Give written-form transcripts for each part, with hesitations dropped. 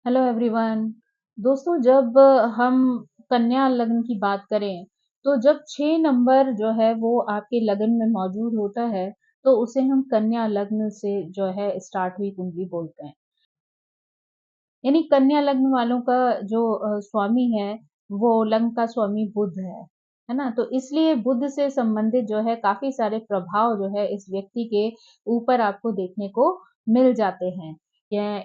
Hello everyone. दोस्तों, जब हम कन्या लग्न की बात करें तो जब 6 नंबर जो है वो आपके लगन में मौजूद होता है तो उसे हम कन्या लग्न से जो है स्टार्ट हुई कुंडली बोलते हैं। यानी कन्या लग्न वालों का जो स्वामी है वो लग्न का स्वामी बुध है ना? तो इसलिए बुध से संबंधित जो है काफी सारे प्रभाव जो है इस व्यक्ति के ऊपर आपको देखने को मिल जाते हैं।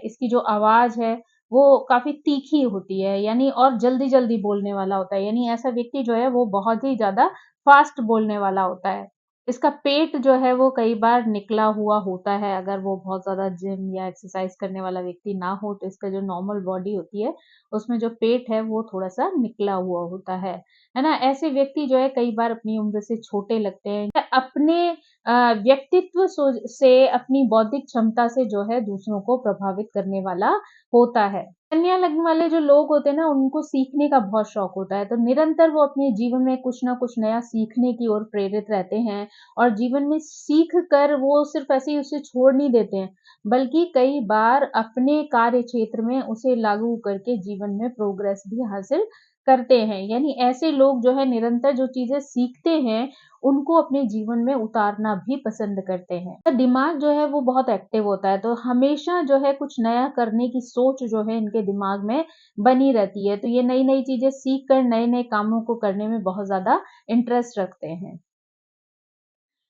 इसकी जो आवाज है वो काफी तीखी होती है, यानी और जल्दी जल्दी बोलने वाला होता है। यानी ऐसा व्यक्ति जो है वो बहुत ही ज्यादा फास्ट बोलने वाला होता है। इसका पेट जो है वो कई बार निकला हुआ होता है। अगर वो बहुत ज़्यादा जिम या एक्सरसाइज़ करने वाला व्यक्ति ना हो, तो इसका जो नॉर्मल बॉडी होती है, उसमें जो पेट है वो थोड़ा-सा निकला हुआ होता है ना? ऐसे व्यक्ति जो है कई बार अपनी उम्र से छोटे लगते हैं। अपने व्यक्तित्व से, अपनी बौद्धिक क्षमता से जो है दूसरों को प्रभावित करने वाला होता है। कन्या लग्न वाले जो लोग होते हैं ना, उनको सीखने का बहुत शौक होता है, तो निरंतर वो अपने जीवन में कुछ ना कुछ नया सीखने की ओर प्रेरित रहते हैं और जीवन में सीख कर वो सिर्फ ऐसे ही उसे छोड़ नहीं देते हैं, बल्कि कई बार अपने कार्य क्षेत्र में उसे लागू करके जीवन में प्रोग्रेस भी हासिल करते हैं। यानी ऐसे लोग जो है निरंतर जो चीज़ें सीखते हैं, उनको अपने जीवन में उतारना भी पसंद करते हैं। तो दिमाग जो है वो बहुत एक्टिव होता है, तो हमेशा जो है कुछ नया करने की सोच जो है इनके दिमाग में बनी रहती है। तो ये नई-नई चीज़ें सीख कर नए-नए कामों को करने में बहुत ज़्यादा इंटरेस्ट रखते हैं।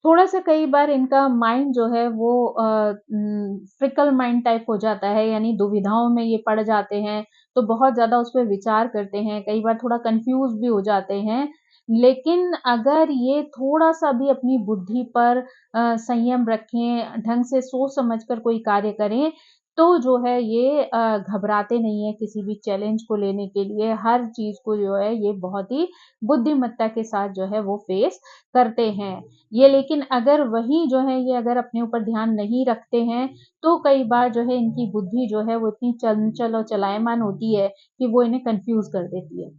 थोड़ा-सा कई बार इनका माइंड जो है वो फिकल माइंड टाइप हो जाता है, यानी दुविधाओं में ये पड़ जाते हैं, तो बहुत ज़्यादा उस पे विचार करते हैं, कई बार थोड़ा कन्फ्यूज़ भी हो जाते हैं। लेकिन अगर ये थोड़ा-सा भी अपनी बुद्धि पर संयम रखें, ढंग से सोच समझ कर कोई कार्य करें, तो जो है ये घबराते नहीं हैं किसी भी चैलेंज को लेने के लिए, हर चीज़ को जो है ये बहुत ही बुद्धिमत्ता के साथ जो है वो फेस करते हैं। ये लेकिन अगर वही जो है ये अगर अपने ऊपर ध्यान नहीं रखते हैं, तो कई बार जो है इनकी बुद्धि जो है वो इतनी चंचल और चलायमान होती है कि वो इन्हें कन्फ्यूज़ कर देती है।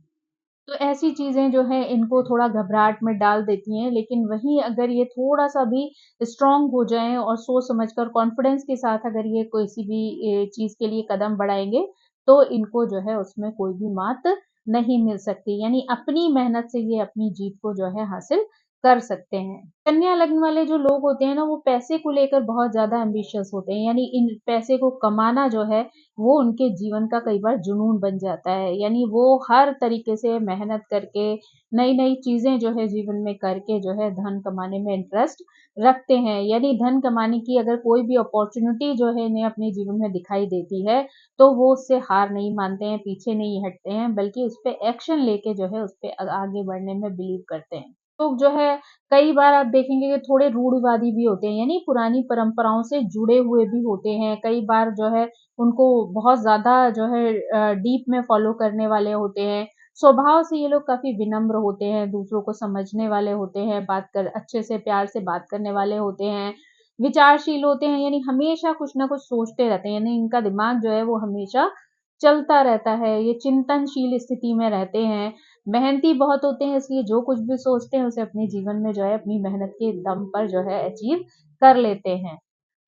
तो ऐसी चीज़ें जो हैं इनको थोड़ा घबराहट में डाल देती हैं, लेकिन वहीं अगर ये थोड़ा-सा भी स्ट्रॉन्ग हो जाएँ और सोच समझकर कॉन्फिडेंस के साथ अगर ये किसी भी चीज़ के लिए कदम बढ़ाएँगे, तो इनको जो है उसमें कोई भी मात नहीं मिल सकती। यानी अपनी मेहनत से ये अपनी जीत को जो है हासिल कर सकते हैं। कन्या लग्न वाले जो लोग होते हैं ना, वो पैसे को लेकर बहुत ज़्यादा एम्बिशियस होते हैं, यानी इन पैसे को कमाना जो है वो उनके जीवन का कई बार जुनून बन जाता है। यानी वो हर तरीके से मेहनत करके, नई-नई चीज़ें जो है जीवन में करके जो है धन कमाने में इंटरेस्ट रखते हैं। यानी धन कमाने की अगर कोई भी अपॉर्च्युनिटी जो है इन्हें अपने जीवन में दिखाई देती है, तो वो उससे हार नहीं मानते हैं, पीछे नहीं हटते हैं, बल्कि उसपे एक्शन लेके जो है उसपे आगे बढ़ने में बिलीव करते हैं। लोग जो है कई बार आप देखेंगे कि थोड़े रूढ़िवादी भी होते हैं, यानी पुरानी परंपराओं से जुड़े हुए भी होते हैं। कई बार जो है उनको बहुत ज़्यादा जो है डीप में फ़ॉलो करने वाले होते हैं। स्वभाव से ये लोग काफ़ी विनम्र होते हैं, दूसरों को समझने वाले होते हैं, बात कर अच्छे से प्यार से बात करने वाले होते हैं, विचारशील होते हैं, यानी हमेशा कुछ ना कुछ सोचते रहते हैं, यानी इनका दिमाग जो है वो हमेशा चलता रहता है, ये चिंतनशील स्थिति में रहते हैं, मेहनती बहुत होते हैं, इसलिए जो कुछ भी सोचते हैं उसे अपने जीवन में जो है अपनी मेहनत के दम पर जो है अचीव कर लेते हैं।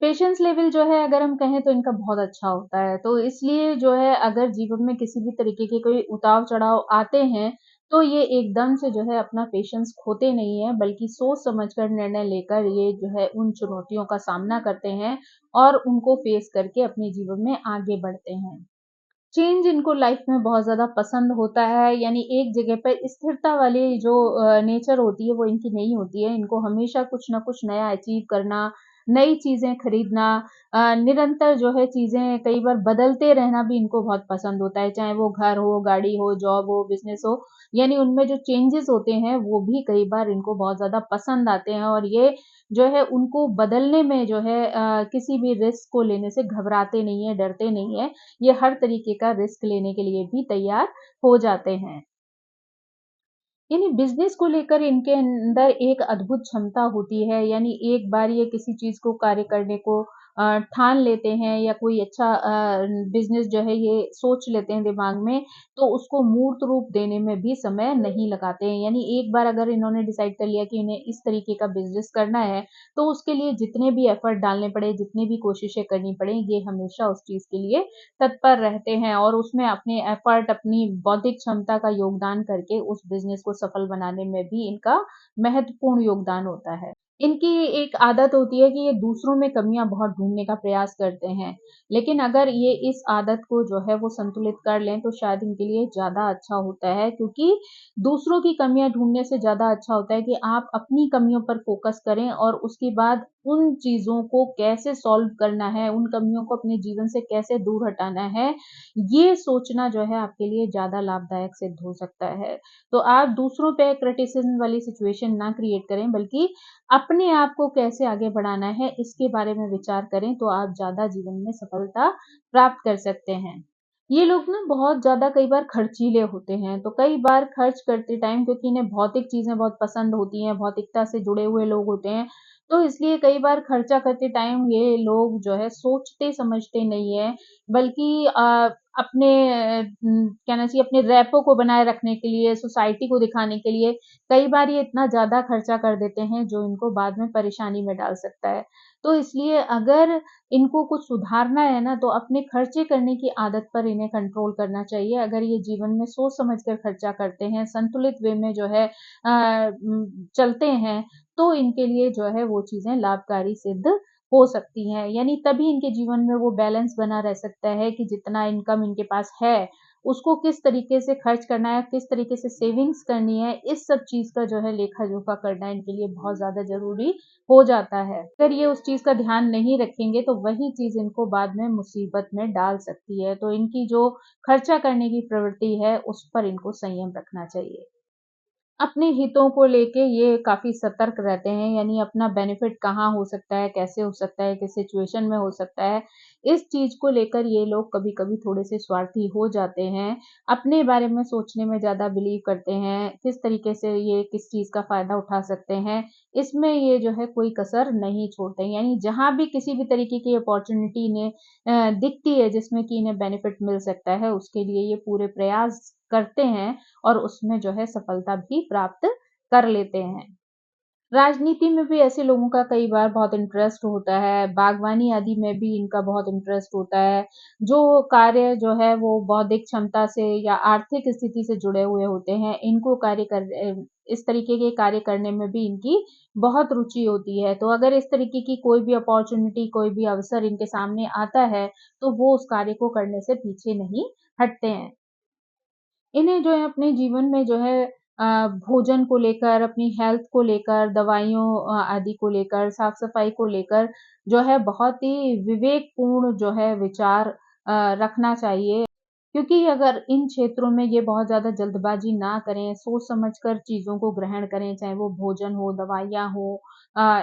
पेशेंस लेवल जो है अगर हम कहें तो इनका बहुत अच्छा होता है। तो इसलिए जो है अगर जीवन में किसी भी तरीके के कोई उतार-चढ़ाव आते हैं, तो ये एकदम से जो है अपना पेशेंस खोते नहीं हैं, बल्कि सोच समझ कर निर्णय लेकर ये जो है उन चुनौतियों का सामना करते हैं और उनको फेस करके अपने जीवन में आगे बढ़ते हैं। चेंज इनको लाइफ में बहुत ज़्यादा पसंद होता है, यानी एक जगह पर स्थिरता वाली जो नेचर होती है वो इनकी नहीं होती है। इनको हमेशा कुछ न कुछ नया अचीव करना, नई चीज़ें खरीदना, निरंतर जो है चीज़ें कई बार बदलते रहना भी इनको बहुत पसंद होता है। चाहे वो घर हो, गाड़ी हो, जॉब हो, बिज़नेस हो, यानी उनमें जो चेंजेज़ होते हैं वो भी कई बार इनको बहुत ज़्यादा पसंद आते हैं और ये जो है उनको बदलने में जो है किसी भी रिस्क को लेने से घबराते नहीं हैं, डरते नहीं हैं। ये हर तरीके का रिस्क लेने के लिए भी तैयार हो जाते हैं। यानी बिज़नेस को लेकर इनके अंदर एक अद्भुत क्षमता होती है, यानी एक बार ये किसी चीज़ को कार्य करने को ठान लेते हैं या कोई अच्छा बिज़नेस जो है ये सोच लेते हैं दिमाग में, तो उसको मूर्त रूप देने में भी समय नहीं लगाते हैं। यानी एक बार अगर इन्होंने डिसाइड कर लिया कि इन्हें इस तरीके का बिज़नेस करना है, तो उसके लिए जितने भी एफ़र्ट डालने पड़े, जितनी भी कोशिशें करनी पड़े, ये हमेशा उस चीज़ के लिए तत्पर रहते हैं और उसमें अपने एफ़र्ट, अपनी बौद्धिक क्षमता का योगदान करके उस बिज़नेस को सफल बनाने में भी इनका महत्वपूर्ण योगदान होता है। इनकी एक आदत होती है कि ये दूसरों में कमियाँ बहुत ढूँढने का प्रयास करते हैं, लेकिन अगर ये इस आदत को जो है वो संतुलित कर लें, तो शायद इनके लिए ज़्यादा अच्छा होता है क्योंकि दूसरों की कमियाँ ढूँढने से ज़्यादा अच्छा होता है कि आप अपनी कमियों पर फ़ोकस करें और उसके बाद उन चीज़ों को कैसे सॉल्व करना है, उन कमियों को अपने जीवन से कैसे दूर हटाना है, ये सोचना जो है आपके लिए ज़्यादा लाभदायक सिद्ध हो सकता है। तो आप दूसरों पे क्रिटिसिज़्म वाली सिचुएशन ना क्रिएट करें, बल्कि अपने आप को कैसे आगे बढ़ाना है, इसके बारे में विचार करें, तो आप ज़्यादा जीवन में सफलता प्राप्त कर सकते हैं। ये लोग ना बहुत ज़्यादा कई बार खर्चीले होते हैं, तो कई बार खर्च करते टाइम क्योंकि इन्हें भौतिक चीज़ें बहुत पसंद होती हैं, भौतिकता से जुड़े हुए लोग होते हैं, तो इसलिए कई बार खर्चा करते टाइम ये लोग जो है सोचते-समझते नहीं हैं, बल्कि अपने कहना चाहिए अपने रैपो को बनाए रखने के लिए, सोसाइटी को दिखाने के लिए कई बार ये इतना ज़्यादा खर्चा कर देते हैं जो इनको बाद में परेशानी में डाल सकता है। तो इसलिए अगर इनको कुछ सुधारना है ना तो अपने खर्चे करने की आदत पर इन्हें कंट्रोल करना चाहिए। अगर ये जीवन में सोच समझ कर खर्चा करते हैं, संतुलित वे में जो है चलते हैं, तो इनके लिए जो है वो चीज़ें लाभकारी सिद्ध हो सकती हैं। यानी तभी इनके जीवन में वो बैलेंस बना रह सकता है कि जितना इनकम इनके पास है, उसको किस तरीके से खर्च करना है, किस तरीके से सेविंग्स करनी है, इस सब चीज़ का जो है लेखा-जोखा करना इनके लिए बहुत ज़्यादा ज़रूरी हो जाता है। अगर ये उस चीज़ का ध्यान नहीं रखेंगे तो वही चीज़ इनको बाद में मुसीबत में डाल सकती है। तो इनकी जो खर्चा करने की प्रवृत्ति है, उस पर इनको संयम रखना चाहिए। अपने हितों को लेके ये काफ़ी सतर्क रहते हैं, यानी अपना बेनिफिट कहाँ हो सकता है, कैसे हो सकता है, किस सिचुएशन में हो सकता है, इस चीज़ को लेकर ये लोग कभी-कभी थोड़े-से स्वार्थी हो जाते हैं। अपने बारे में सोचने में ज़्यादा बिलीव करते हैं, किस तरीके से ये किस चीज़ का फ़ायदा उठा सकते हैं, इसमें ये जो है कोई कसर नहीं छोड़ते हैं। यानी जहाँ भी किसी भी तरीके की अपॉर्च्युनिटी इन्हें दिखती है जिसमें कि इन्हें बेनिफिट मिल सकता है, उसके लिए ये पूरे प्रयास करते हैं और उसमें जो है सफलता भी प्राप्त कर लेते हैं। राजनीति में भी ऐसे लोगों का कई बार बहुत इंटरेस्ट होता है, बागवानी आदि में भी इनका बहुत इंटरेस्ट होता है। जो कार्य जो है वो बौद्धिक क्षमता से या आर्थिक स्थिति से जुड़े हुए होते हैं, इनको इस तरीके के कार्य करने में भी इनकी बहुत रुचि होती है। तो अगर इस तरीके की कोई भी अपॉर्च्युनिटी, कोई भी अवसर इनके सामने आता है, तो वो उस कार्य को करने से पीछे नहीं हटते हैं। इन्हें जो है अपने जीवन में जो है भोजन को लेकर, अपनी हेल्थ को लेकर, दवाइयों आदि को लेकर, साफ-सफाई को लेकर जो है बहुत ही विवेकपूर्ण जो है विचार रखना चाहिए। क्योंकि अगर इन क्षेत्रों में ये बहुत ज़्यादा जल्दबाज़ी ना करें, सोच-समझ कर चीज़ों को ग्रहण करें, चाहे वो भोजन हो, दवाइयाँ हो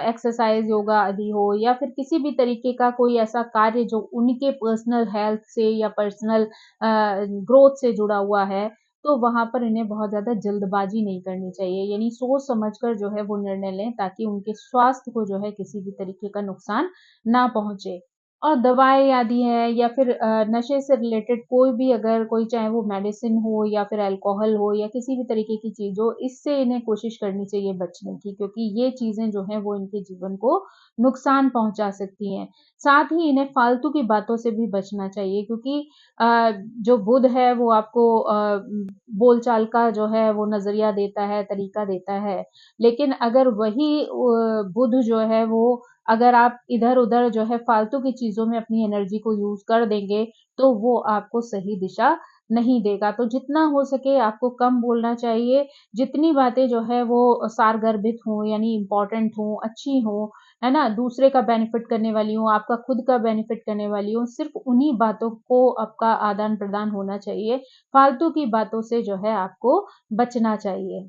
एक्सरसाइज़, योगा आदि हो या फिर किसी भी तरीके का कोई ऐसा कार्य जो उनके पर्सनल हेल्थ से या पर्सनल ग्रोथ से जुड़ा हुआ है, तो वहाँ पर इन्हें बहुत ज़्यादा जल्दबाज़ी नहीं करनी चाहिए। यानी सोच-समझ कर जो है वो निर्णय लें ताकि उनके स्वास्थ्य को जो है किसी भी तरीके का नुकसान ना पहुँचे। और दवाएँ आदि हैं या फिर नशे से रिलेटेड कोई भी अगर कोई चाहे वो मेडिसिन हो या फिर अल्कोहल हो या किसी भी तरीके की चीज़ हो, इससे इन्हें कोशिश करनी चाहिए बचने की क्योंकि ये चीज़ें जो हैं वो इनके जीवन को नुकसान पहुँचा सकती हैं। साथ ही इन्हें फालतू की बातों से भी बचना चाहिए क्योंकि जो बुध है वो आपको बोलचाल का जो है वो नज़रिया देता है, तरीका देता है। लेकिन अगर वही बुध जो है वो अगर आप इधर-उधर जो है फालतू की चीज़ों में अपनी एनर्जी को यूज़ कर देंगे, तो वो आपको सही दिशा नहीं देगा। तो जितना हो सके आपको कम बोलना चाहिए, जितनी बातें जो है वो सारगर्भित हों यानी इम्पोर्टेंट हों, अच्छी हों, है ना? दूसरे का बेनिफिट करने वाली हों, आपका खुद का बेनिफिट करने वाली हों, सिर्फ़ उन्हीं बातों को आपका आदान-प्रदान होना चाहिए। फालतू की बातों से जो है आपको बचना चाहिए।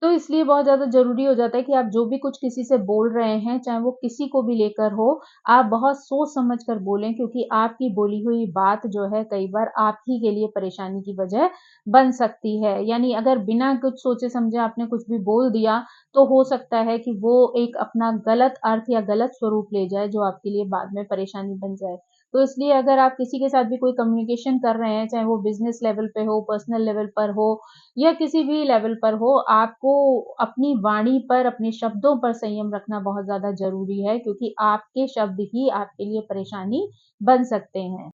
तो इसलिए बहुत ज़्यादा ज़रूरी हो जाता है कि आप जो भी कुछ किसी से बोल रहे हैं, चाहे वो किसी को भी लेकर हो, आप बहुत सोच-समझ कर बोलें, क्योंकि आपकी बोली हुई बात जो है कई बार आप ही के लिए परेशानी की वजह बन सकती है। यानी अगर बिना कुछ सोचे-समझे आपने कुछ भी बोल दिया, तो हो सकता है कि वो एक अपना गलत अर्थ या गलत स्वरूप ले जाए, जो आपके लिए बाद में परेशानी बन जाए। तो इसलिए अगर आप किसी के साथ भी कोई कम्युनिकेशन कर रहे हैं, चाहे वो बिज़नेस लेवल पे हो, पर्सनल लेवल पर हो या किसी भी लेवल पर हो, आपको अपनी वाणी पर, अपने शब्दों पर संयम रखना बहुत ज़्यादा ज़रूरी है, क्योंकि आपके शब्द ही आपके लिए परेशानी बन सकते हैं।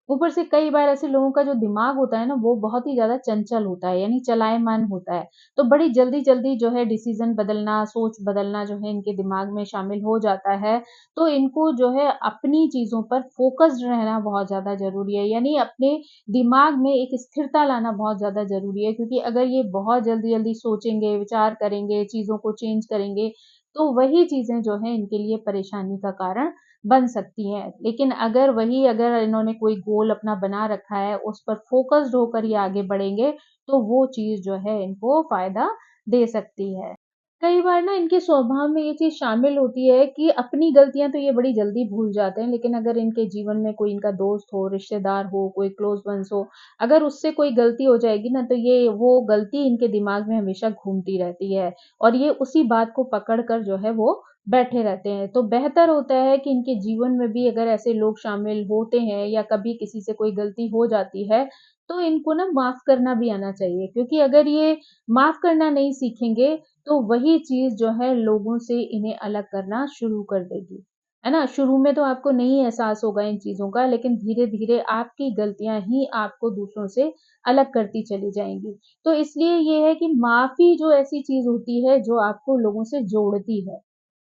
ऊपर से कई बार ऐसे लोगों का जो दिमाग होता है ना, वो बहुत ही ज़्यादा चंचल होता है, यानी चलायमान होता है। तो बड़ी जल्दी-जल्दी जो है डिसीज़न बदलना, सोच बदलना जो है इनके दिमाग में शामिल हो जाता है। तो इनको जो है अपनी चीज़ों पर फ़ोकस्ड रहना बहुत ज़्यादा ज़रूरी है, यानी अपने दिमाग में एक स्थिरता लाना बहुत ज़्यादा ज़रूरी है, क्योंकि अगर ये बहुत जल्दी-जल्दी सोचेंगे, विचार करेंगे, चीज़ों को चेंज करेंगे, तो वही चीज़ें जो हैं इनके लिए परेशानी का कारण बन सकती हैं। लेकिन अगर इन्होंने कोई गोल अपना बना रखा है, उस पर फ़ोकस्ड होकर ये आगे बढ़ेंगे, तो वो चीज़ जो है इनको फ़ायदा दे सकती है। कई बार ना इनके स्वभाव में ये चीज़ शामिल होती है कि अपनी गलतियाँ तो ये बड़ी जल्दी भूल जाते हैं, लेकिन अगर इनके जीवन में कोई इनका दोस्त हो, रिश्तेदार हो, कोई क्लोज़ वन्स हो, अगर उससे कोई गलती हो जाएगी ना, तो ये वो गलती इनके दिमाग में हमेशा घूमती रहती है और ये उसी बात को पकड़ कर जो है वो बैठे रहते हैं। तो बेहतर होता है कि इनके जीवन में भी अगर ऐसे लोग शामिल होते हैं या कभी किसी से कोई गलती हो जाती है, तो इनको ना माफ़ करना भी आना चाहिए, क्योंकि अगर ये माफ़ करना नहीं सीखेंगे, तो वही चीज़ जो है लोगों से इन्हें अलग करना शुरू कर देगी। है ना? शुरू में तो आपको नहीं एहसास होगा इन चीज़ों का, लेकिन धीरे-धीरे आपकी गलतियाँ ही आपको दूसरों से अलग करती चली जाएँगी। तो इसलिए ये है कि माफ़ी जो ऐसी चीज़ होती है, जो आपको लोगों से जोड़ती है।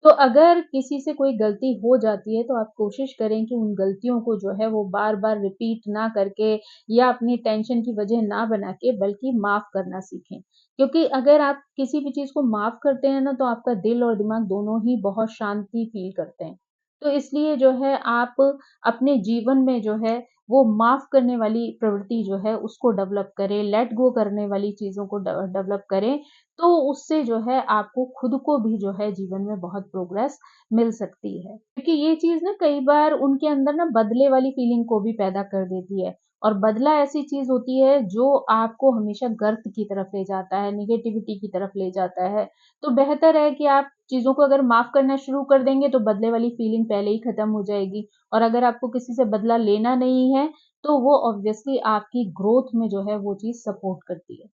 तो अगर किसी से कोई गलती हो जाती है, तो आप कोशिश करें कि उन गलतियों को जो है वो बार-बार रिपीट ना करके या अपनी टेंशन की वजह ना बना के, बल्कि माफ़ करना सीखें। क्योंकि अगर आप किसी भी चीज़ को माफ़ करते हैं ना, तो आपका दिल और दिमाग दोनों ही बहुत शांति फ़ील करते हैं। तो इसलिए जो है आप अपने जीवन में जो है वो माफ़ करने वाली प्रवृत्ति जो है उसको डेवलप करें, लेट गो करने वाली चीज़ों को डेवलप करें, तो उससे जो है आपको खुद को भी जो है जीवन में बहुत प्रोग्रेस मिल सकती है। क्योंकि ये चीज़ ना कई बार उनके अंदर ना बदले वाली फीलिंग को भी पैदा कर देती है और बदला ऐसी चीज़ होती है जो आपको हमेशा गर्त की तरफ ले जाता है, नेगेटिविटी की तरफ ले जाता है। तो बेहतर है कि आप चीज़ों को अगर माफ़ करना शुरू कर देंगे तो बदले वाली फीलिंग पहले ही खत्म हो जाएगी और अगर आपको किसी से बदला लेना नहीं है, तो वो ऑब्वियसली आपकी ग्रोथ में जो है वो चीज़ सपोर्ट करती है।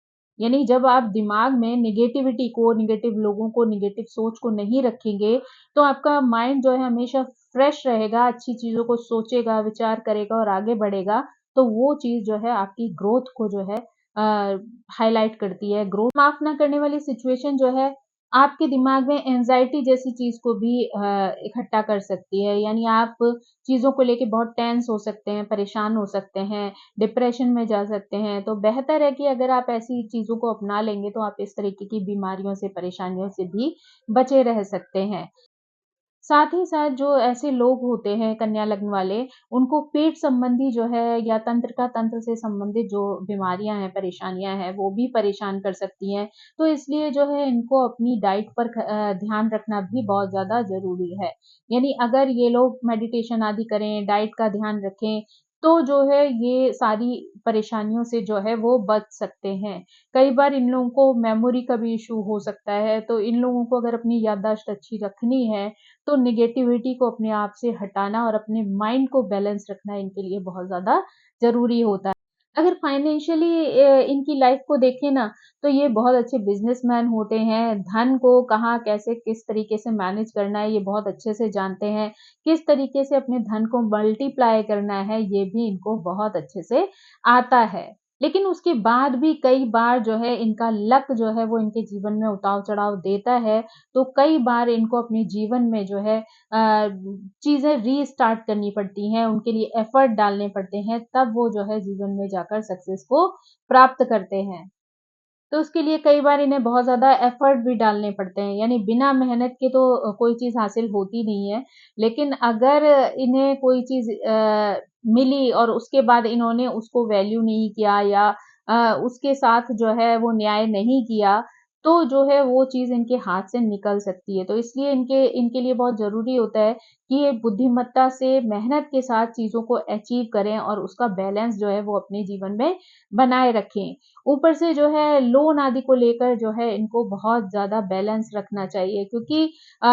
यानी जब आप दिमाग में नेगेटिविटी को, नेगेटिव लोगों को, नेगेटिव सोच को नहीं रखेंगे, तो आपका माइंड जो है हमेशा फ्रेश रहेगा, अच्छी चीज़ों को सोचेगा, विचार करेगा और आगे बढ़ेगा, तो वो चीज़ जो है आपकी ग्रोथ को जो है हाइलाइट करती है। ग्रोथ माफ़ ना करने वाली सिचुएशन जो है, आपके दिमाग में एंग्ज़ायटी जैसी चीज़ को भी इकट्ठा कर सकती है। यानी आप चीज़ों को लेके बहुत टेंस हो सकते हैं, परेशान हो सकते हैं, डिप्रेशन में जा सकते हैं। तो बेहतर है कि अगर आप ऐसी चीज़ों को अपना लेंगे, तो आप इस तरीके की बीमारियों से, परेशानियों से भी बचे रह सकते हैं। साथ ही साथ जो ऐसे लोग होते हैं कन्या लग्न वाले, उनको पेट संबंधी जो है या तंत्रिका तंत्र से संबंधित जो बीमारियाँ हैं, परेशानियाँ हैं, वो भी परेशान कर सकती हैं। तो इसलिए जो है इनको अपनी डाइट पर ध्यान रखना भी बहुत ज़्यादा ज़रूरी है। यानी अगर ये लोग मेडिटेशन आदि करें, डाइट का ध्यान रखें, तो जो है ये सारी परेशानियों से जो है वो बच सकते हैं। कई बार इन लोगों को मेमोरी का भी इश्यू हो सकता है, तो इन लोगों को अगर अपनी याददाश्त अच्छी रखनी है, तो नेगेटिविटी को अपने आप से हटाना और अपने माइंड को बैलेंस रखना इनके लिए बहुत ज़्यादा ज़रूरी होता है। अगर फाइनेंशियली इनकी लाइफ को देखें ना, तो ये बहुत अच्छे बिज़नेसमैन होते हैं, धन को कहाँ, कैसे, किस तरीके से मैनेज करना है, ये बहुत अच्छे से जानते हैं। किस तरीके से अपने धन को मल्टीप्लाई करना है, ये भी इनको बहुत अच्छे से आता है। लेकिन उसके बाद भी कई बार जो है इनका लक जो है वो इनके जीवन में उतार-चढ़ाव देता है, तो कई बार इनको अपने जीवन में जो है चीज़ें रीस्टार्ट करनी पड़ती हैं, उनके लिए एफर्ट डालने पड़ते हैं, तब वो जो है जीवन में जाकर सक्सेस को प्राप्त करते हैं। तो उसके लिए कई बार इन्हें बहुत ज़्यादा एफर्ट भी डालने पड़ते हैं, यानी बिना मेहनत के तो कोई चीज़ हासिल होती नहीं है। लेकिन अगर इन्हें कोई चीज़ मिली और उसके बाद इन्होंने उसको वैल्यू नहीं किया या उसके साथ जो है वो न्याय नहीं किया, तो जो है वो चीज़ इनके हाथ से निकल सकती है। तो इसलिए इनके इनके लिए बहुत ज़रूरी होता है कि ये बुद्धिमत्ता से, मेहनत के साथ चीज़ों को अचीव करें और उसका बैलेंस जो है वो अपने जीवन में बनाए रखें। ऊपर से जो है लोन आदि को लेकर जो है इनको बहुत ज़्यादा बैलेंस रखना चाहिए, क्योंकि अ,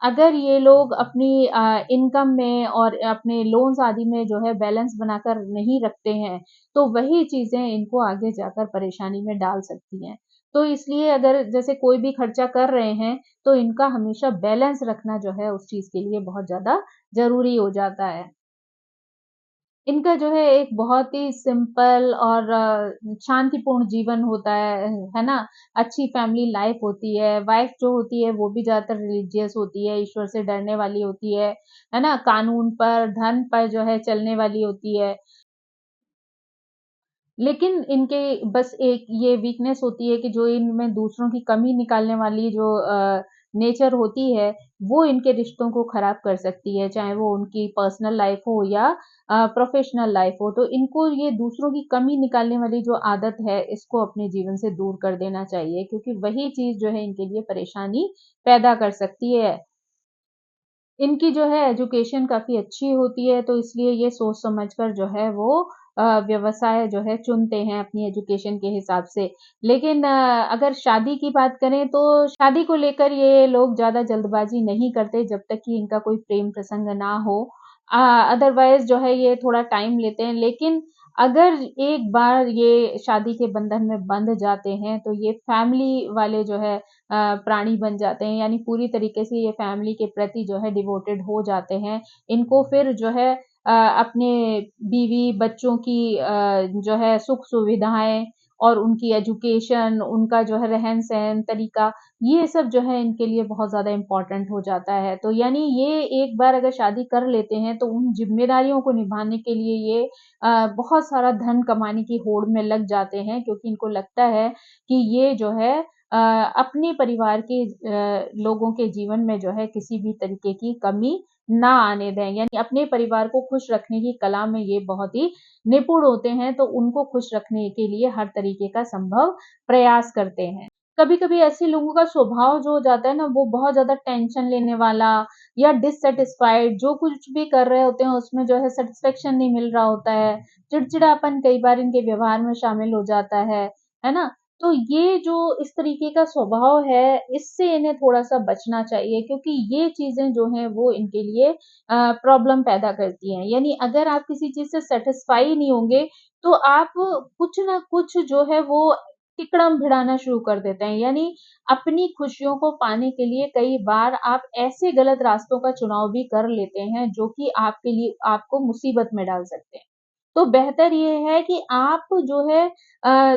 अगर ये लोग अपनी इनकम में और अपने लोन्स आदि में जो है बैलेंस बनाकर नहीं रखते हैं, तो वही चीज़ें इनको आगे जाकर परेशानी में डाल सकती हैं। तो इसलिए अगर जैसे कोई भी खर्चा कर रहे हैं, तो इनका हमेशा बैलेंस रखना जो है उस चीज़ के लिए बहुत ज़्यादा ज़रूरी हो जाता है। इनका जो है एक बहुत ही सिंपल और शांतिपूर्ण जीवन होता है ना? अच्छी फैमिली लाइफ होती है, वाइफ जो होती है वो भी ज़्यादातर रिलीजियस होती है, ईश्वर से डरने वाली होती है ना? कानून पर, धर्म पर जो है चलने वाली होती है। लेकिन इनके बस एक ये वीकनेस होती है कि जो इनमें दूसरों की कमी निकालने वाली जो नेचर होती है, वो इनके रिश्तों को खराब कर सकती है, चाहे वो उनकी पर्सनल लाइफ हो या प्रोफेशनल लाइफ हो। तो इनको ये दूसरों की कमी निकालने वाली जो आदत है, इसको अपने जीवन से दूर कर देना चाहिए, क्योंकि वही चीज़ जो है इनके लिए परेशानी पैदा कर सकती है। इनकी जो है एजुकेशन काफ़ी अच्छी होती है, तो इसलिए ये सोच समझ कर जो है वो व्यवसाय जो है चुनते हैं अपनी एजुकेशन के हिसाब से। लेकिन अगर शादी की बात करें तो शादी को लेकर ये लोग ज़्यादा जल्दबाज़ी नहीं करते जब तक कि इनका कोई प्रेम प्रसंग ना हो। अदरवाइज़ जो है ये थोड़ा टाइम लेते हैं, लेकिन अगर एक बार ये शादी के बंधन में बंध जाते हैं, तो ये फैमिली वाले जो है प्राणी बन जाते हैं, यानी पूरी तरीके से ये फैमिली के प्रति जो है डिवोटेड हो जाते हैं। इनको फिर जो है अपने बीवी बच्चों की जो है सुख सुविधाएं और उनकी एजुकेशन, उनका जो है रहन सहन तरीका, ये सब जो है इनके लिए बहुत ज्यादा इम्पोर्टेंट हो जाता है। तो यानी ये एक बार अगर शादी कर लेते हैं तो उन जिम्मेदारियों को निभाने के लिए ये बहुत सारा धन कमाने की होड़ में लग जाते हैं, क्योंकि इनको लगता है कि ये जो है अपने परिवार के लोगों के जीवन में जो है किसी भी तरीके की कमी ना आने दें, यानी अपने परिवार को खुश रखने की कला में ये बहुत ही निपुण होते हैं, तो उनको खुश रखने के लिए हर तरीके का संभव प्रयास करते हैं। कभी-कभी ऐसे लोगों का स्वभाव जो हो जाता है ना, वो बहुत ज़्यादा टेंशन लेने वाला या डिससैटिस्फाइड, जो कुछ भी कर रहे होते हैं उसमें जो है सैटिस्फैक्शन नहीं मिल रहा होता है। चिड़चिड़ापन कई बार इनके व्यवहार में शामिल हो जाता है ना? तो ये जो इस तरीके का स्वभाव है, इससे इन्हें थोड़ा-सा बचना चाहिए, क्योंकि ये चीज़ें जो हैं वो इनके लिए प्रॉब्लम पैदा करती हैं। यानी अगर आप किसी चीज़ से सैटिस्फाई नहीं होंगे, तो आप कुछ ना कुछ जो है वो तिकड़म भिड़ाना शुरू कर देते हैं। यानी अपनी खुशियों को पाने के लिए कई बार आप ऐसे गलत रास्तों का चुनाव भी कर लेते हैं, जो कि आपके लिए आपको मुसीबत में डाल सकते हैं। तो बेहतर ये है कि आप जो है अ,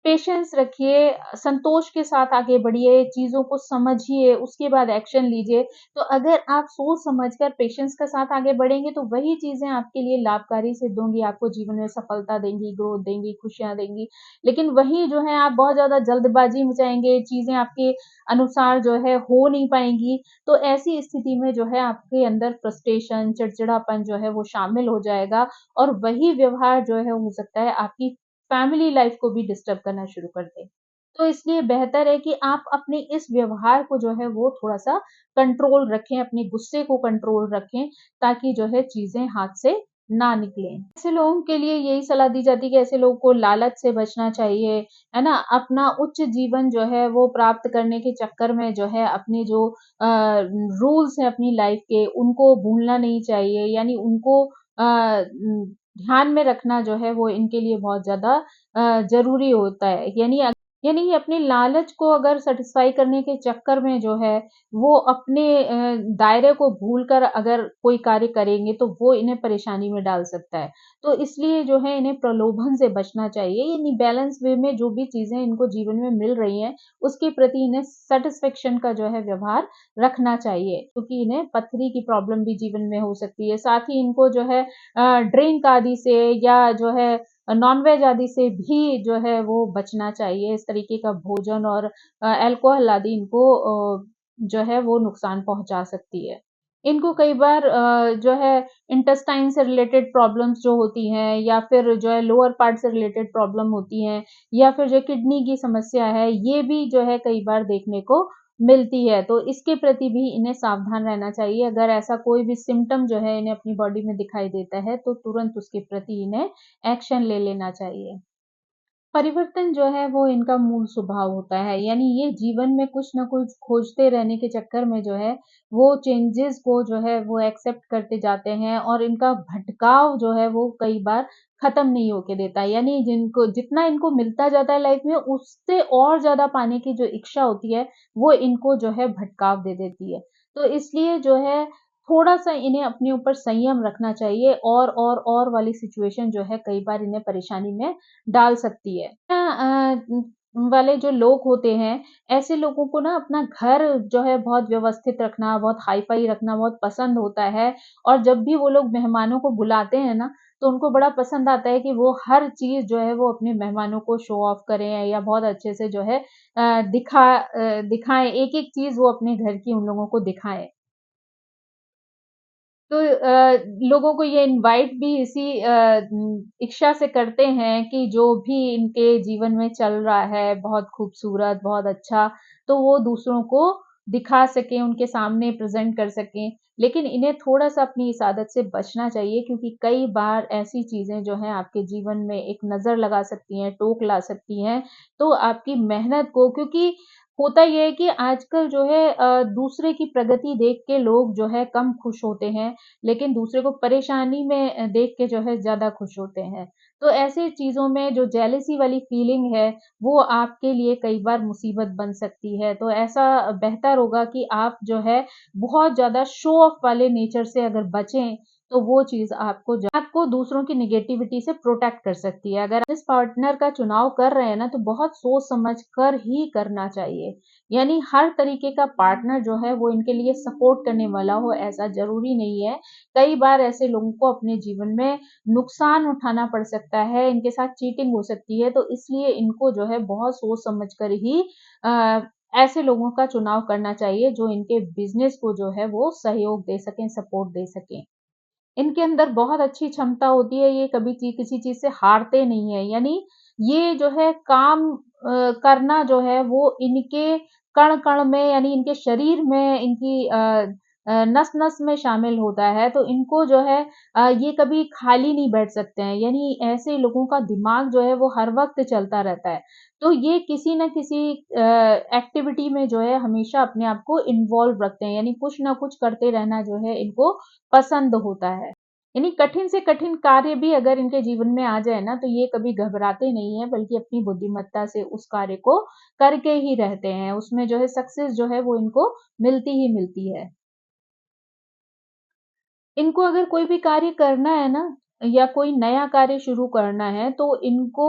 पेशेंस रखिए, संतोष के साथ आगे बढ़िए, चीज़ों को समझिए, उसके बाद एक्शन लीजिए। तो अगर आप सोच समझकर पेशेंस के साथ आगे बढ़ेंगे, तो वही चीज़ें आपके लिए लाभकारी सिद्ध होंगी, आपको जीवन में सफलता देंगी, ग्रोथ देंगी, खुशियाँ देंगी। लेकिन वही जो है आप बहुत ज़्यादा जल्दबाज़ी मचाएँगे, चीज़ें आपके अनुसार जो है हो नहीं पाएँगी, तो ऐसी स्थिति में जो है आपके अंदर फ्रस्ट्रेशन, चिड़चिड़ापन जो है वो शामिल हो जाएगा, और वही व्यवहार जो है हो सकता है आपकी फैमिली लाइफ को भी डिस्टर्ब करना शुरू कर दे। तो इसलिए बेहतर है कि आप अपने इस व्यवहार को जो है वो थोड़ा-सा कंट्रोल रखें, अपने गुस्से को कंट्रोल रखें, ताकि जो है चीज़ें हाथ से ना निकलें। ऐसे लोगों के लिए यही सलाह दी जाती है कि ऐसे लोगों को लालच से बचना चाहिए, है ना? अपना उच्च जीवन जो है वो प्राप्त करने के चक्कर में जो है अपने जो रूल्स हैं अपनी लाइफ के, उनको भूलना नहीं चाहिए, यानी उनको ध्यान में रखना जो है वो इनके लिए बहुत ज़्यादा ज़रूरी होता है। यानी ये अपने लालच को अगर सैटिस्फाई करने के चक्कर में जो है वो अपने दायरे को भूलकर अगर कोई कार्य करेंगे, तो वो इन्हें परेशानी में डाल सकता है। तो इसलिए जो है इन्हें प्रलोभन से बचना चाहिए, यानी बैलेंस वे में जो भी चीज़ें इनको जीवन में मिल रही हैं, उसके प्रति इन्हें सैटिस्फैक्शन का जो है व्यवहार रखना चाहिए, क्योंकि इन्हें पथरी की प्रॉब्लम भी जीवन में हो सकती है। साथ ही इनको जो है ड्रिंक आदि से या जो है नॉन-वेज आदि से भी जो है वो बचना चाहिए। इस तरीके का भोजन और अल्कोहल आदि इनको जो है वो नुकसान पहुँचा सकती है। इनको कई बार जो है इंटेस्टाइन से रिलेटेड प्रॉब्लम्स जो होती हैं या फिर जो है लोअर पार्ट से रिलेटेड प्रॉब्लम होती हैं या फिर जो किडनी की समस्या है, ये भी जो है कई बार देखने को मिलती है। तो इसके प्रति भी इन्हें सावधान रहना चाहिए। अगर ऐसा कोई भी सिम्पटम जो है इन्हें अपनी बॉडी में दिखाई देता है, तो तुरंत उसके प्रति इन्हें एक्शन ले लेना चाहिए। परिवर्तन जो है वो इनका मूल स्वभाव होता है, यानी ये जीवन में कुछ न कुछ खोजते रहने के चक्कर में जो है वो चेंजेस को जो है वो एक्सेप्ट करते जाते हैं और इनका भटकाव जो है वो कई बार खत्म नहीं होके देता है। यानी जिनको जितना इनको मिलता जाता है लाइफ में उससे और ज्यादा पाने की जो इच्छा होती है वो इनको जो है भटकाव दे देती है। तो इसलिए जो है थोड़ा-सा इन्हें अपने ऊपर संयम रखना चाहिए और वाली सिचुएशन जो है कई बार इन्हें परेशानी में डाल सकती है। वाले जो लोग होते हैं, ऐसे लोगों को ना अपना घर जो है बहुत व्यवस्थित रखना, बहुत हाई-फाई रखना बहुत पसंद होता है और जब भी वो लोग मेहमानों को बुलाते हैं ना, तो उनको बड़ा पसंद आता है कि वो हर चीज़ जो है वो अपने मेहमानों को शो ऑफ करें या बहुत अच्छे से जो है दिखाएँ, एक-एक चीज़ वो अपने घर की उन लोगों को दिखाएँ। तो लोगों को ये इनवाइट भी इसी इच्छा से करते हैं कि जो भी इनके जीवन में चल रहा है, बहुत खूबसूरत, बहुत अच्छा, तो वो दूसरों को दिखा सकें, उनके सामने प्रेज़ेंट कर सकें। लेकिन इन्हें थोड़ा-सा अपनी इस आदत से बचना चाहिए क्योंकि कई बार ऐसी चीज़ें जो हैं आपके जीवन में एक नज़र लगा सकती हैं, टोक ला सकती हैं, तो आपकी मेहनत को क्योंकि होता ये है कि आजकल जो है दूसरे की प्रगति देख के लोग जो है कम खुश होते हैं लेकिन दूसरे को परेशानी में देख के जो है ज़्यादा खुश होते हैं। तो ऐसे चीज़ों में जो जेलसी वाली फीलिंग है, वो आपके लिए कई बार मुसीबत बन सकती है। तो ऐसा बेहतर होगा कि आप जो है बहुत ज़्यादा शो ऑफ वाले नेचर से अगर बचें, तो वो चीज़ आपको दूसरों की नेगेटिविटी से प्रोटेक्ट कर सकती है। अगर इस पार्टनर का चुनाव कर रहे हैं ना, तो बहुत सोच समझ कर ही करना चाहिए। यानी हर तरीके का पार्टनर जो है वो इनके लिए सपोर्ट करने वाला हो ऐसा ज़रूरी नहीं है। कई बार ऐसे लोगों को अपने जीवन में नुकसान उठाना पड़ सकता है, इनके साथ चीटिंग हो सकती है, तो इसलिए इनको जो है बहुत सोच समझ कर ही अ, ऐसे लोगों का चुनाव करना चाहिए जो इनके बिज़नेस को जो है वो सहयोग दे सकें, सपोर्ट दे सकें। इनके अंदर बहुत अच्छी क्षमता होती है, ये कभी किसी चीज़ से हारते नहीं हैं, यानी ये जो है काम करना जो है वो इनके कण-कण में यानी इनके शरीर में इनकी नस-नस में शामिल होता है, तो इनको जो है ये कभी खाली नहीं बैठ सकते हैं, यानी ऐसे लोगों का दिमाग जो है वो हर वक़्त चलता रहता है। तो ये किसी न किसी एक्टिविटी में जो है हमेशा अपने आप को इन्वॉल्व रखते हैं, यानी कुछ न कुछ करते रहना जो है इनको पसंद होता है। यानी कठिन से कठिन कार्य भी अगर इनके जीवन में आ जाए ना, तो ये कभी घबराते नहीं हैं, बल्कि अपनी बुद्धिमत्ता से उस कार्य को करके ही रहते हैं। उसमें जो है सक्सेस जो है वो इनको मिलती ही मिलती है। इनको अगर कोई भी कार्य करना है ना या कोई नया कार्य शुरू करना है तो इनको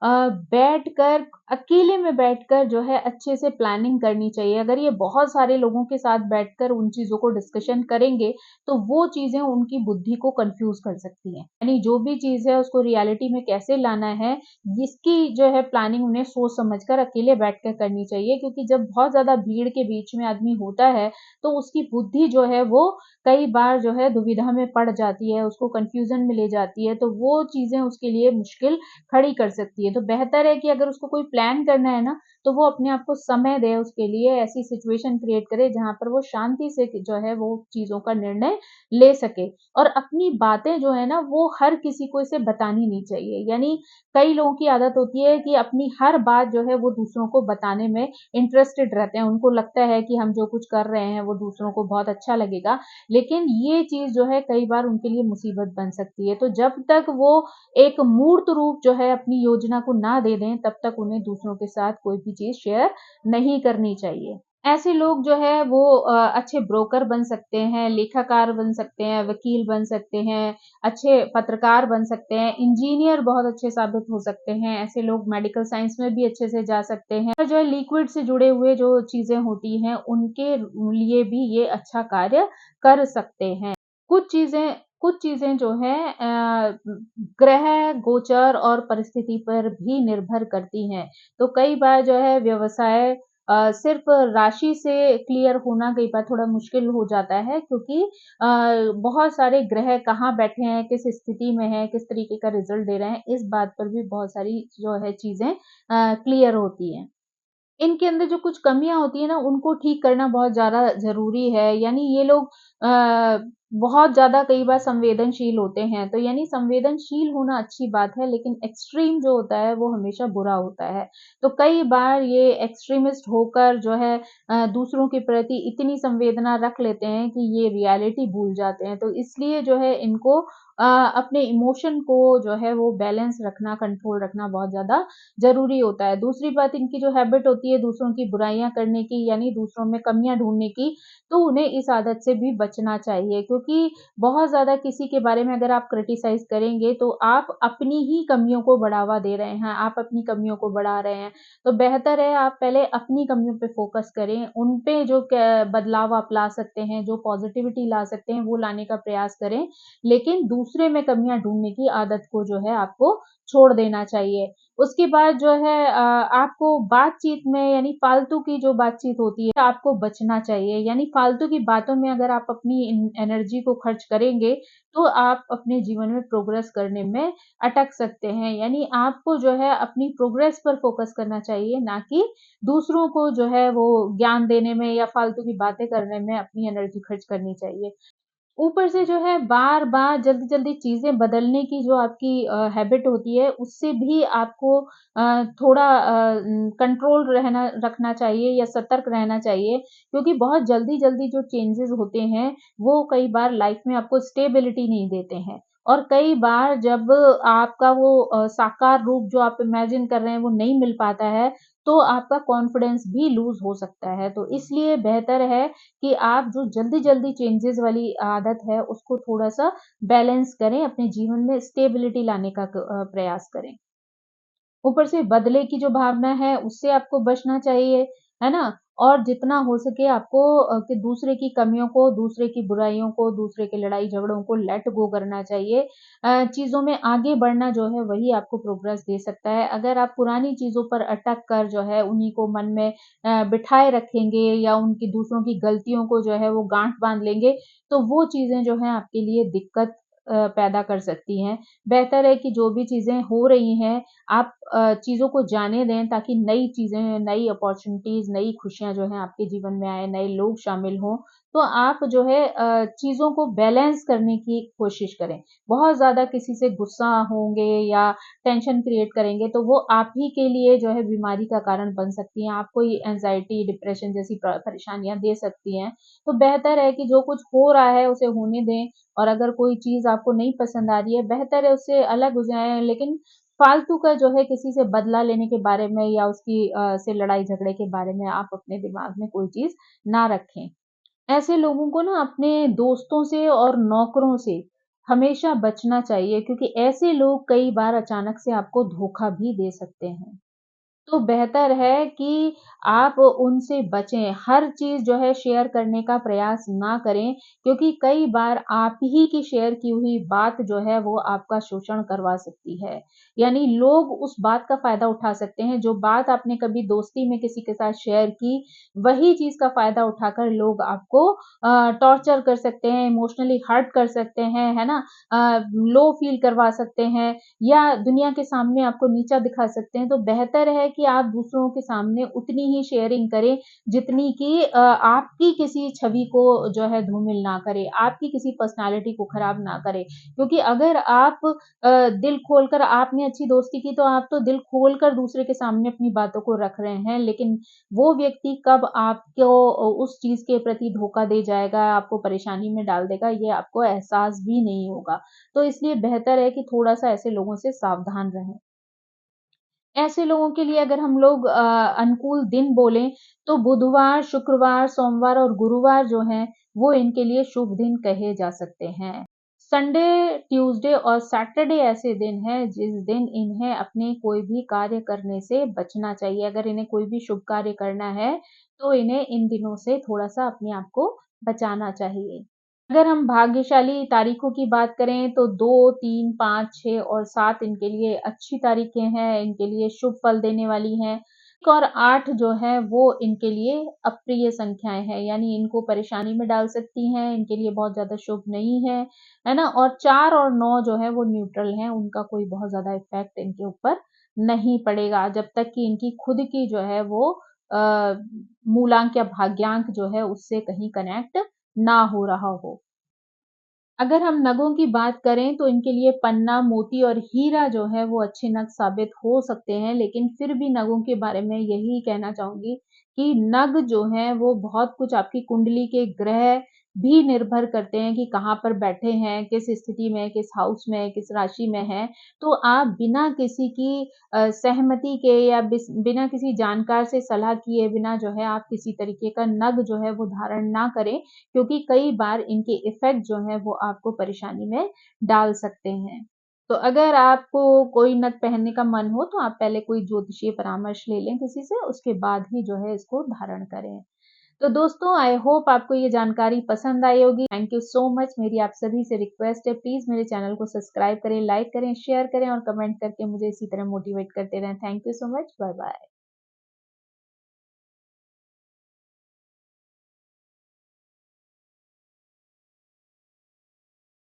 बैठकर अकेले में बैठकर जो है अच्छे से प्लानिंग करनी चाहिए। अगर ये बहुत सारे लोगों के साथ बैठकर उन चीज़ों को डिस्कशन करेंगे, तो वो चीज़ें उनकी बुद्धि को कन्फ्यूज़ कर सकती हैं। यानी जो भी चीज़ है उसको रियलिटी में कैसे लाना है, इसकी जो है प्लानिंग उन्हें सोच समझ कर अकेले बैठकर करनी चाहिए क्योंकि जब बहुत ज़्यादा भीड़ के बीच में आदमी होता है, तो उसकी बुद्धि जो है वो कई बार जो है दुविधा में पड़ जाती है, उसको कन्फ्यूज़न में ले जाती है, तो वो चीज़ें उसके लिए मुश्किल खड़ी कर सकती है। तो बेहतर है कि अगर उसको कोई प्लान करना है ना, तो वो अपने आप को समय दे उसके लिए, ऐसी सिचुएशन क्रिएट करे जहाँ पर वो शांति से जो है वो चीज़ों का निर्णय ले सके। और अपनी बातें जो है ना वो हर किसी को इसे बतानी नहीं चाहिए। यानी कई लोगों की आदत होती है कि अपनी हर बात जो है वो दूसरों को बताने में इंटरेस्टेड रहते हैं। उनको लगता है कि हम जो कुछ कर रहे हैं वो दूसरों को बहुत अच्छा लगेगा। लेकिन ये चीज़ जो है कई बार उनके लिए मुसीबत बन सकती है। तो जब तक वो एक मूर्त रूप जो है अपनी योजना को ना दे दें, तब तक उन्हें दूसरों के साथ कोई भी चीज़ शेयर नहीं करनी चाहिए। ऐसे लोग जो है वो अच्छे ब्रोकर बन सकते हैं, लेखाकार बन सकते हैं, वकील बन सकते हैं, अच्छे पत्रकार बन सकते हैं, इंजीनियर बहुत अच्छे साबित हो सकते हैं। ऐसे लोग मेडिकल साइंस में भी अच्छे से जा सकते हैं। और जो है लिक्विड से जुड़े हुए जो चीज़ें होती हैं, उनके लिए भी ये अच्छा कार्य कर सकते हैं। कुछ चीज़ें जो हैं ग्रह गोचर और परिस्थिति पर भी निर्भर करती हैं। तो कई बार जो है व्यवसाय सिर्फ राशि से क्लियर होना कई बार थोड़ा मुश्किल हो जाता है, क्योंकि बहुत सारे ग्रह कहाँ बैठे हैं, किस स्थिति में हैं, किस तरीके का रिज़ल्ट दे रहे हैं, इस बात पर भी बहुत सारी जो है चीज़ें क्लियर होती हैं। इनके अंदर जो कुछ कमियाँ होती हैं ना, उनको ठीक करना बहुत ज़्यादा ज़रूरी है। यानी ये लोग बहुत ज़्यादा कई बार संवेदनशील होते हैं, तो यानी संवेदनशील होना अच्छी बात है, लेकिन एक्सट्रीम जो होता है, वो हमेशा बुरा होता है। तो कई बार ये एक्सट्रीमिस्ट होकर जो है दूसरों के प्रति इतनी संवेदना रख लेते हैं कि ये रियलिटी भूल जाते हैं। तो इसलिए जो है इनको अपने इमोशन को जो है वो बैलेंस रखना, कंट्रोल रखना बहुत ज़्यादा ज़रूरी होता है। दूसरी बात, इनकी जो हैबिट होती है दूसरों की बुराइयाँ करने की, यानी दूसरों में कमियाँ ढूँढने की, तो उन्हें इस आदत से भी बचना चाहिए, क्योंकि बहुत ज़्यादा किसी के बारे में अगर आप क्रिटिसाइज़ करेंगे तो आप अपनी ही कमियों को बढ़ावा दे रहे हैं, आप अपनी कमियों को बढ़ा रहे हैं। तो बेहतर है आप पहले अपनी कमियों पे फ़ोकस करें, उन पे जो क बदलाव आप ला सकते हैं, जो पॉज़िटिविटी ला सकते हैं, वो लाने का प्रयास करें। लेकिन दूसरे में कमियाँ ढूँढने की आदत को जो है आपको छोड़ देना चाहिए। उसके बाद जो है आपको बातचीत में, यानी फालतू की जो बातचीत होती है, आपको बचना चाहिए। यानी फालतू की बातों में अगर आप अपनी एनर्जी को खर्च करेंगे, तो आप अपने जीवन में प्रोग्रेस करने में अटक सकते हैं। यानी आपको जो है अपनी प्रोग्रेस पर फ़ोकस करना चाहिए, ना कि दूसरों को जो है वो ज्ञान देने में या फालतू की बातें करने में अपनी एनर्जी खर्च करनी चाहिए। ऊपर से जो है बार-बार जल्दी-जल्दी चीज़ें बदलने की जो आपकी हैबिट होती है, उससे भी आपको थोड़ा कंट्रोल रहना रखना चाहिए या सतर्क रहना चाहिए, क्योंकि बहुत जल्दी-जल्दी जो चेंजेज़ होते हैं, वो कई बार लाइफ़ में आपको स्टेबिलिटी नहीं देते हैं। और कई बार जब आपका वो साकार रूप जो आप इमेजिन कर रहे हैं, वो नहीं मिल पाता है, तो आपका कॉन्फिडेंस भी लूज़ हो सकता है। तो इसलिए बेहतर है कि आप जो जल्दी-जल्दी चेंजेज़ वाली आदत है, उसको थोड़ा-सा बैलेंस करें, अपने जीवन में स्टेबिलिटी लाने का प्रयास करें। ऊपर से बदले की जो भावना है, उससे आपको बचना चाहिए, है ना? और जितना हो सके आपको कि दूसरे की कमियों को, दूसरे की बुराइयों को, दूसरे के लड़ाई-झगड़ों को लेट गो करना चाहिए। चीज़ों में आगे बढ़ना जो है, वही आपको प्रोग्रेस दे सकता है। अगर आप पुरानी चीज़ों पर अटक कर जो है, उन्हीं को मन में बिठाए रखेंगे या उनकी दूसरों की गलतियों को जो है, वो गाँठ बाँध लेंगे, तो वो चीज़ें जो हैं, आपके लिए दिक्कत पैदा कर सकती हैं। बेहतर है कि जो भी चीज़ें हो रही हैं, आप चीज़ों को जाने दें, ताकि नई चीज़ें, नई अपॉर्च्युनिटीज़, नई खुशियाँ जो हैं आपके जीवन में आएँ, नए लोग शामिल हों। तो आप जो है चीज़ों को बैलेंस करने की कोशिश करें। बहुत ज़्यादा किसी से गुस्सा होंगे या टेंशन क्रिएट करेंगे, तो वो आप ही के लिए जो है बीमारी का कारण बन सकती हैं। आपको ये एंग्ज़ायटी, डिप्रेशन जैसी परेशानियाँ दे सकती हैं। तो बेहतर है कि जो कुछ हो रहा है उसे होने दें, और अगर कोई चीज़ आपको नहीं पसंद आ रही है, बेहतर है उससे अलग हो जाएँ, लेकिन फालतू का जो है किसी से बदला लेने के बारे में या उसकी से लड़ाई-झगड़े के बारे में आप अपने दिमाग में कोई चीज़ ना रखें। ऐसे लोगों को ना अपने दोस्तों से और नौकरों से हमेशा बचना चाहिए, क्योंकि ऐसे लोग कई बार अचानक से आपको धोखा भी दे सकते हैं। तो बेहतर है कि आप उनसे बचें, हर चीज़ जो है शेयर करने का प्रयास ना करें, क्योंकि कई बार आप ही की शेयर की हुई बात जो है वो आपका शोषण करवा सकती है। यानी लोग उस बात का फ़ायदा उठा सकते हैं, जो बात आपने कभी दोस्ती में किसी के साथ शेयर की, वही चीज़ का फ़ायदा उठाकर लोग आपको टॉर्चर कर सकते हैं, इमोशनली हर्ट कर सकते हैं, है ना? लो फ़ील करवा सकते हैं, या दुनिया के सामने आपको नीचा दिखा सकते हैं। तो बेहतर है कि आप दूसरों के सामने उतनी ही शेयरिंग करें, जितनी कि आपकी किसी छवि को जो है धूमिल ना करे, आपकी किसी पर्सनैलिटी को खराब ना करे। क्योंकि अगर आप दिल खोलकर, आपने अच्छी दोस्ती की, तो आप तो दिल खोलकर दूसरे के सामने अपनी बातों को रख रहे हैं, लेकिन वो व्यक्ति कब आपको उस चीज़ के प्रति धोखा दे जाएगा, आपको परेशानी में डाल देगा, ये आपको एहसास भी नहीं होगा। तो इसलिए बेहतर है कि थोड़ा-सा ऐसे लोगों से सावधान रहें। ऐसे लोगों के लिए अगर हम लोग अनुकूल दिन बोलें, तो बुधवार, शुक्रवार, सोमवार और गुरुवार जो हैं, वो इनके लिए शुभ दिन कहे जा सकते हैं। संडे, ट्यूसडे और सैटरडे ऐसे दिन हैं, जिस दिन इन्हें अपने कोई भी कार्य करने से बचना चाहिए। अगर इन्हें कोई भी शुभ कार्य करना है, तो इन्हें इन दिनों से थोड़ा-सा अपने आप को बचाना चाहिए। अगर हम भाग्यशाली तारीखों की बात करें, तो 2, 3, 5, 6 और 7 इनके लिए अच्छी तारीखें हैं, इनके लिए शुभ फल देने वाली हैं। और 8 जो है वो इनके लिए अप्रिय संख्याएँ हैं, यानी इनको परेशानी में डाल सकती हैं, इनके लिए बहुत ज़्यादा शुभ नहीं है ना? और 4 और 9 जो है वो न्यूट्रल हैं, उनका कोई बहुत ज़्यादा इफ़ेक्ट इनके ऊपर नहीं पड़ेगा, जब तक कि इनकी खुद की जो है वो अ, मूलांक या भाग्यांक जो है उससे कहीं कनेक्ट ना हो रहा हो। अगर हम नगों की बात करें तो इनके लिए पन्ना, मोती और हीरा जो है वो अच्छे नग साबित हो सकते हैं, लेकिन फिर भी नगों के बारे में यही कहना चाहूँगी कि नग जो हैं वो बहुत कुछ आपकी कुंडली के ग्रह भी निर्भर करते हैं कि कहाँ पर बैठे हैं, किस स्थिति में, किस हाउस में, किस राशि में हैं। तो आप बिना किसी की सहमति के या बिना किसी जानकार से सलाह किए बिना जो है आप किसी तरीके का नग जो है वो धारण ना करें, क्योंकि कई बार इनके इफ़ेक्ट जो हैं वो आपको परेशानी में डाल सकते हैं। तो अगर आपको कोई नथ पहनने का मन हो तो आप पहले कोई ज्योतिषीय परामर्श ले लें किसी से, उसके बाद ही जो है इसको धारण करें। तो दोस्तों आई होप आपको ये जानकारी पसंद आई होगी। Thank you so much. मेरी आप सभी से रिक्वेस्ट है, प्लीज़ मेरे चैनल को सब्सक्राइब करें, लाइक करें, शेयर करें और कमेंट करके मुझे इसी तरह मोटिवेट करते रहें। Thank you so much. Bye bye.